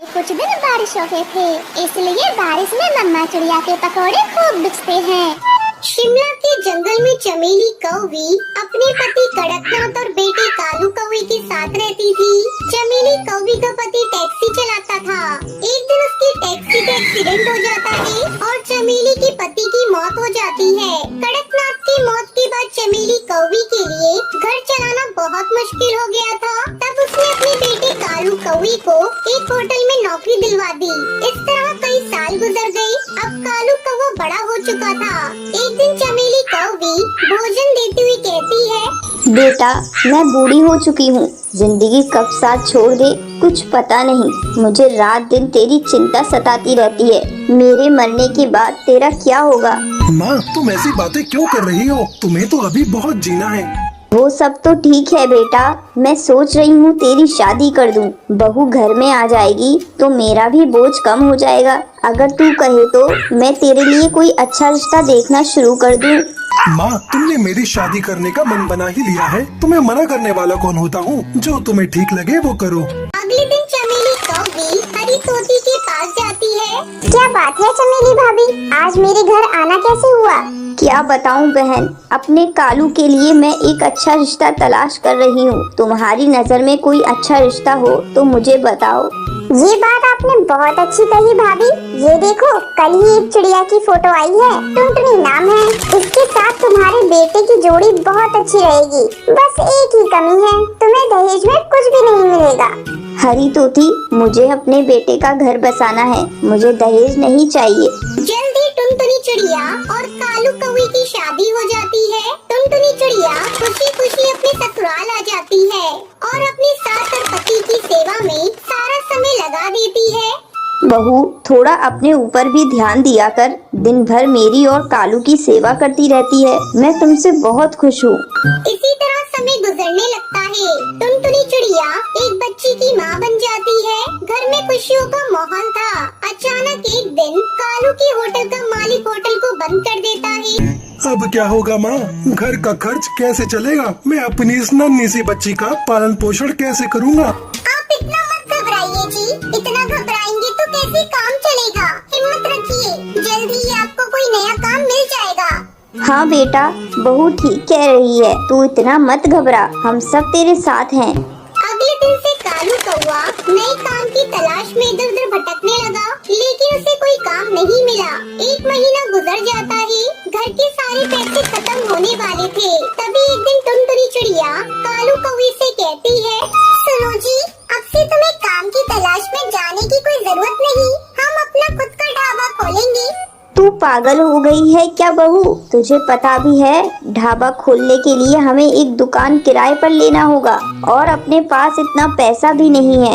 कुछ दिन बारिशों के थे, इसलिए बारिश में मम्मा चिड़िया के पकौड़े खूब बिकते हैं। शिमला के जंगल में चमेली कौवी अपने पति कड़कनाथ और बेटे कालू कौवे के साथ रहती थी। चमेली कौवी का पति टैक्सी चलाता था। एक दिन उसकी टैक्सी का एक्सीडेंट हो जाता है और चमेली के पति की मौत हो जाती है। कड़कनाथ की मौत के बाद चमेली कौवी के लिए घर चलाना बहुत मुश्किल हो गया था। तब उसने अपने बेटे कालू कौवे को एक होटल में नौकरी दिलवा दी। इस तरह कई साल गुजर गए। अब कालू कौवा बड़ा हो चुका था। एक दिन चमेली कौवी भोजन देती हुई कहती है, बेटा, मैं बूढ़ी हो चुकी हूँ। जिंदगी कब साथ छोड़ दे कुछ पता नहीं। मुझे रात दिन तेरी चिंता सताती रहती है। मेरे मरने के बाद तेरा क्या होगा? माँ, तुम ऐसी बातें क्यों कर रही हो? तुम्हें तो अभी बहुत जीना है। वो सब तो ठीक है बेटा, मैं सोच रही हूँ तेरी शादी कर दूँ। बहू घर में आ जाएगी तो मेरा भी बोझ कम हो जाएगा। अगर तू कहे तो मैं तेरे लिए कोई अच्छा रिश्ता देखना शुरू कर दूँ। माँ, तुमने मेरी शादी करने का मन बना ही लिया है। तुम्हें मना करने वाला कौन होता हूँ? जो तुम्हें ठीक लगे वो करो। अगले दिन चमेली कौवी हरी तोती के पास जाती है। क्या बात है चमेली भाभी, आज मेरे घर आना कैसे हुआ? क्या बताऊं बहन, अपने कालू के लिए मैं एक अच्छा रिश्ता तलाश कर रही हूँ। तुम्हारी नजर में कोई अच्छा रिश्ता हो तो मुझे बताओ। ये बात आपने बहुत अच्छी कही भाभी। ये देखो, कल ही एक चिड़िया की फोटो आई है, टुनटुनी नाम है। इसके साथ तुम्हारे बेटे की जोड़ी बहुत अच्छी रहेगी। बस एक ही कमी है, तुम्हें दहेज में कुछ भी नहीं मिलेगा। हरी तोती, मुझे अपने बेटे का घर बसाना है, मुझे दहेज नहीं चाहिए। जल्दी टुनटुनी चिड़िया और कालू कौवे की शादी हो जाती है। टुनटुनी चिड़िया खुशी खुशी अपने ससुराल आ जाती है और अपनी सास और पति की सेवा में सारा समय लगा देती है। बहू, थोड़ा अपने ऊपर भी ध्यान दिया कर। दिन भर मेरी और कालू की सेवा करती रहती है। मैं तुमसे बहुत खुश हूँ। इसी तरह समय गुजरने लगता है। टुनटुनी चिड़िया एक बच्ची की माँ बन जाती है। घर में खुशियों का माहौल था। अचानक एक दिन कालू के होटल का मालिक होटल को बंद कर देता है। अब क्या होगा माँ? घर का खर्च कैसे चलेगा? मैं अपनी इस नन्ही सी बच्ची का पालन पोषण कैसे करूँगा? आप इतना मत घबराइए जी, इतना घबराएंगे तो कैसे काम चलेगा? हिम्मत रखिए, जल्दी ही आपको कोई नया काम मिल जाएगा। हाँ बेटा, बहू ठीक कह रही है। तू इतना मत घबरा, हम सब तेरे साथ हैं। अगले दिन से कालू कौवा नए काम की तलाश में इधर उधर भटकने लगा, लेकिन उसे कोई काम नहीं मिला। एक महीना गुजर जाता है। घर के सारे पैसे खत्म होने वाले थे। तभी एक दिन टुनटुनी चिड़िया कालू कौवे से कहती है, सुनो जी, अब से तुम्हें काम की तलाश में जाने की कोई जरूरत नहीं। हम अपना खुद का ढाबा खोलेंगे। तू पागल हो गई है क्या बहू? तुझे पता भी है ढाबा खोलने के लिए हमें एक दुकान किराए पर लेना होगा और अपने पास इतना पैसा भी नहीं है।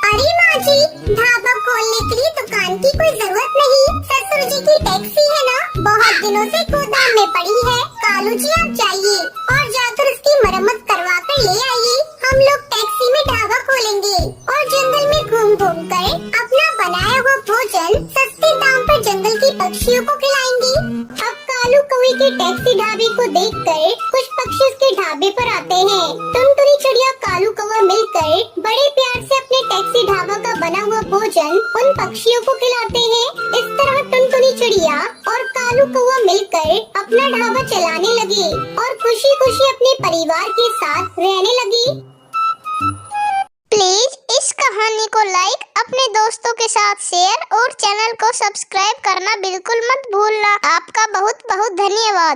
अरे माँ जी, ढाबा खोलने के लिए दुकान की कोई जरूरत नहीं। ससुर जी की टैक्सी है ना, बहुत दिनों से गोदाम में पड़ी है। कालू जी आप जाइए और जाकर उसकी मरम्मत करवा कर ले आइए। हम लोग टैक्सी में ढाबा खोलेंगे और जंगल में घूम घूम कर अपना बनाया हुआ भोजन सस्ते दाम पर जंगल के पक्षियों को खिलाएंगे। अब कालू कौवे के टैक्सी ढाबे को देखकर कुछ पक्षी उसके ढाबे पर आते हैं। टुनटुनी चिड़िया कालू कौवा मिलकर बड़े प्यार से अपने टैक्सी ढाबा का बना हुआ भोजन उन पक्षियों को खिलाते हैं। इस तरह टुनटुनी चिड़िया और कालू कौवा मिलकर अपना ढाबा चलाने लगे और खुशी खुशी अपने परिवार के साथ रहने लगे। प्लीज इस कहानी को लाइक, अपने दोस्तों के साथ शेयर और चैनल को सब्सक्राइब करना बिल्कुल मत भूलना। आपका बहुत बहुत धन्यवाद।